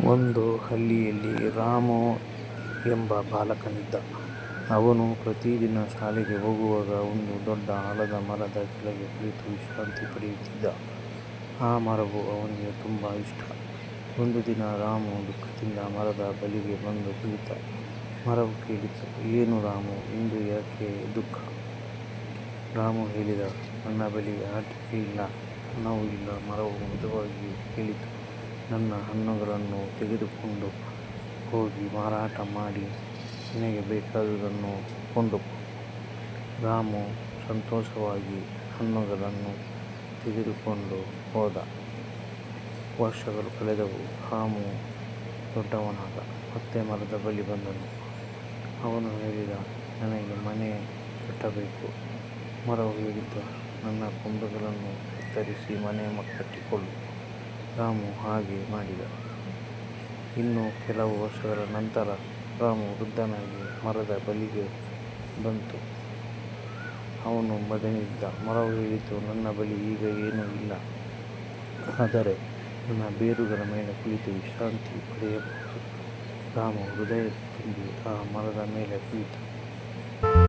ಒಂದು ಹಳ್ಳಿಯಲ್ಲಿ ರಾಮು ಎಂಬ ಬಾಲಕನಿದ್ದ. ಅವನು ಪ್ರತಿದಿನ ಶಾಲೆಗೆ ಹೋಗುವಾಗ ಒಂದು ದೊಡ್ಡ ಆಲದ ಮರದ ಕೆಳಗೆ ಕುಳಿತು ವಿಶ್ರಾಂತಿ ಪಡೆಯುತ್ತಿದ್ದ. ಆ ಮರವು ಅವನಿಗೆ ತುಂಬ ಇಷ್ಟ. ಒಂದು ದಿನ ರಾಮು ದುಃಖದಿಂದ ಮರದ ಬಳಿಗೆ ಬಂದು ಕುಳಿತ. ಮರವು ಕೇಳಿತು, "ಏನು ರಾಮು, ಇಂದು ಯಾಕೆ ದುಃಖ?" ರಾಮು ಹೇಳಿದ, "ನನ್ನ ಬಳಿ ಆಟಿಕೆ ಇಲ್ಲ, ಹಣವೂ ಇಲ್ಲ." ಮರವು ಮೃದುವಾಗಿ ಹೇಳಿತು, "ನನ್ನ ಹಣ್ಣುಗಳನ್ನು ತೆಗೆದುಕೊಂಡು ಹೋಗಿ ಮಾರಾಟ ಮಾಡಿ ನಿನಗೆ ಬೇಕಾದುದನ್ನು ಕೊಂಡುಕೋ." ರಾಮು ಸಂತೋಷವಾಗಿ ಹಣ್ಣುಗಳನ್ನು ತೆಗೆದುಕೊಂಡು ಹೋದ. ವರ್ಷಗಳು ಕಳೆದವು. ರಾಮು ದೊಡ್ಡವನಾದ. ಮತ್ತೆ ಮರದ ಬಳಿ ಬಂದನು. ಅವನು ಹೇಳಿದ, "ನನಗೆ ಮನೆ ಕಟ್ಟಬೇಕು." ಮರವು ಹೇಳಿತು, "ನನ್ನ ಕೊಂಬೆಗಳನ್ನು ಕತ್ತರಿಸಿ ಮನೆ ಕಟ್ಟಿಕೊಳ್ಳು." ರಾಮು ಹಾಗೆ ಮಾಡಿದ. ಇನ್ನು ಕೆಲವು ವರ್ಷಗಳ ನಂತರ ರಾಮು ವೃದ್ಧನಾಗಿ ಮರದ ಬಳಿಗೆ ಬಂತು. ಅವನು ಬಡನಿದ್ದ. ಮರವು ಹೇಳಿತು, "ನನ್ನ ಬಳಿ ಈಗ ಏನೂ ಇಲ್ಲ, ಆದರೆ ನನ್ನ ಬೇರುಗಳ ಮೇಲೆ ಕುಳಿತು ವಿಶ್ರಾಂತಿ ಪಡೆಯಬಹುದು." ರಾಮು ಹೃದಯ ತುಂಬಿ ಆ ಮರದ ಮೇಲೆ ಕುಳಿತ.